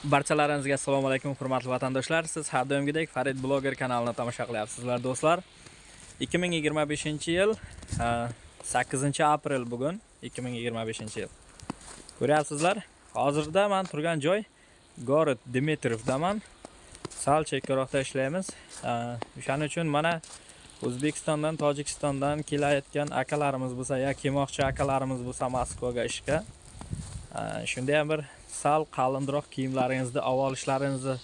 Barchalaringizga assalomu alaykum hurmatli vatandoshlar. Siz har doimgidek Farid Blogger kanalini tomosha qilyapsizlar do'stlar. 2025-yil 8-aprel bugun 2025-yil. Ko'ryapsizlar? Hozirda men turgan joy Gorod Dmitrovdaman. Sal chekkaroqda ishlaymiz. O'shaning uchun mana O'zbekistondan, Tojikistondan kelayotgan akalarimiz bo'lsa, yoki kelmoqchi akalarimiz bo'lsa Moskvaga ishga, shunda ham bir sal qalinroq kiyimlaringizni olib olishlaringizni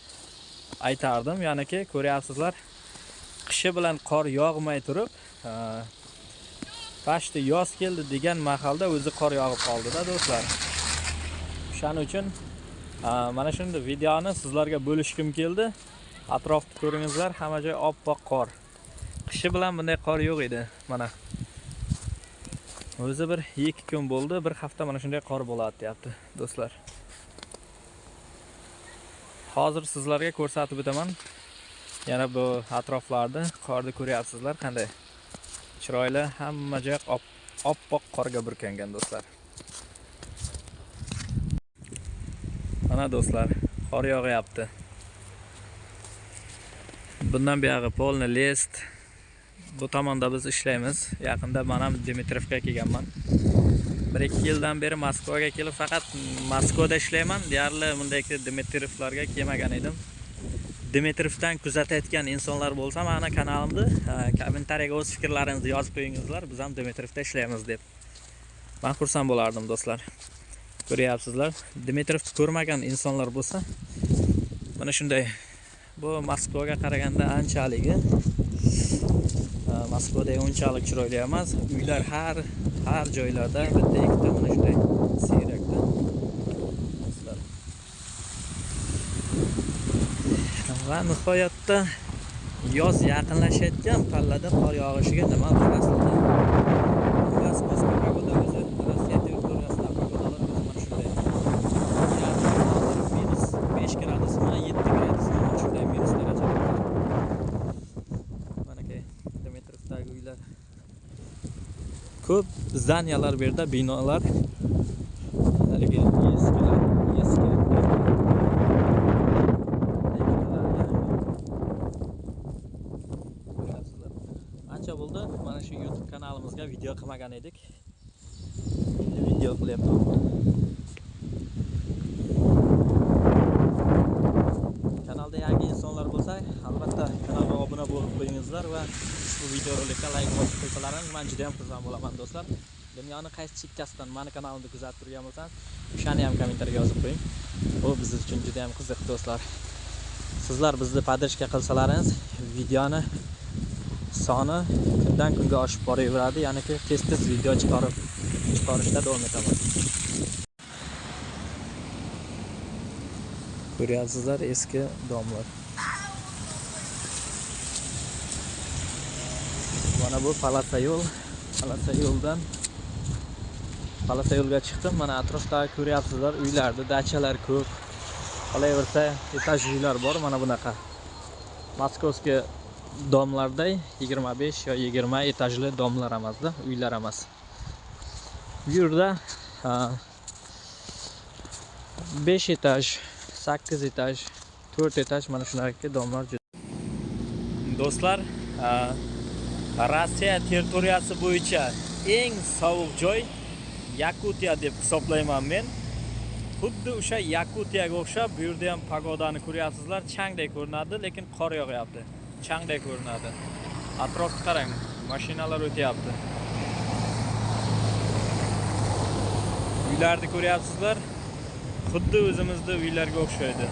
aytardim. Ya'niki ko'ryapsizlar, qishi bilan qor yog'may turib, pashti yoz keldi degan mahalda o'zi qor yog'ib qoldi-da do'stlar. O'shaning uchun mana shunday videoni sizlarga bo'lishkim keldi. Atrofni ko'ringizlar, hamma joy oppoq qor. Qishi bilan bunday qor yo'q edi. Mana o'zi bir 2 kun bo'ldi, bir hafta mana shunday qor bo'ladi deyapti do'stlar. Hozir sizlarga ko'rsatib o'taman. Yana bu atroflarda qorni ko'ryapsizlar, qanday chiroyli, hamma joy oppoq qorga burkangan do'stlar. Mana do'stlar, qor yog'yapti. Bundan buyog'i polni list. Bu tomonda biz ishlaymiz. Yaqinda men ham Dmitrovga kelganman. 1-2 yildan beri Moskvaga kelib, faqat Moskvada ishlayman. Deyarli bunday Dmitrovlarga kelmagan edim. Dmitrovdan kuzatayotgan insonlar bo'lsa, mana kanalimda kommentariyaga o'z fikrlaringizni yozib qo'yingizlar. Biz ham Dmitrovda ishlaymiz deb. Men xursand bo'lardim do'stlar. Ko'ryapsizlar, Dmitrovni ko'rmagan insonlar bo'lsa, mana shunday. Bu Moskvaga qaraganda anchaligi Moskvada unchalik chiroyli emas. Uylar har joylarda bitta ikkita mana shunday siyrakda. Va nihoyatda yoz yaqinlashayotgan pallada qor yog'ishiga nima bilasizlar? Moskva pagoda o'zi Rossiyada ko'rasizlar, pagodalar o'zi mana shunday. -5 gradusmi, 7 gradusmi mana shunday minus darajada. Dmitrovdagi uylar ko'p zdanyalar bu yerda, binolar. Haligi eski ancha bo'ldi mana shu YouTube kanalimizga video qilmagan edik. Endi video qilyapman. Kanalda yangi insonlar bo'lsa, albatta kanalga obuna bo'lib qo'yingizlar va bu video rolikka like bosib qo'ysalaringiz men juda ham xursand bo'laman do'stlar. Dunyoning qaysi chekkasidan meni kanalimni kuzatib turgan bo'lsangiz, o'shani ham kommentariyaga yozib qo'ying. Bu biz uchun juda ham qiziq do'stlar. Sizlar bizni podrishka qilsalaringiz, videoni soni kundan kunga oshib boraveradi. Ya'niki tez-tez video chiqarishda davom etaman. Ko'ryapsizlar, eski domlar. Mana bu Palasa yo'ldan Palasa yo'lga chiqdim. Mana atrofda ko'ryapsizlar, uylarda dachalar ko'p. Qolaversa, etaj uylar bor, mana bunaqa. Moskovskiy domlarday 25 yo 20 etajli domlar emasda, uylar emas. Bu yerda 5 etaj, 8 etaj, 4 etaj mana shunaqa domlar. Do'stlar, Rossiya territoriyasi bo'yicha eng sovuq joy Yakutiya deb hisoblayman men. Xuddi o'sha Yakutiyaga o'xshab, bu yerda ham pagodani ko'ryapsizlar, changdek ko'rinadi, lekin qor yog'yapti. Changdek ko'rinadi. Atrofga qarang, mashinalar o'tyapti. Uylarni ko'ryapsizlar, xuddi o'zimizda uylarga o'xshaydi.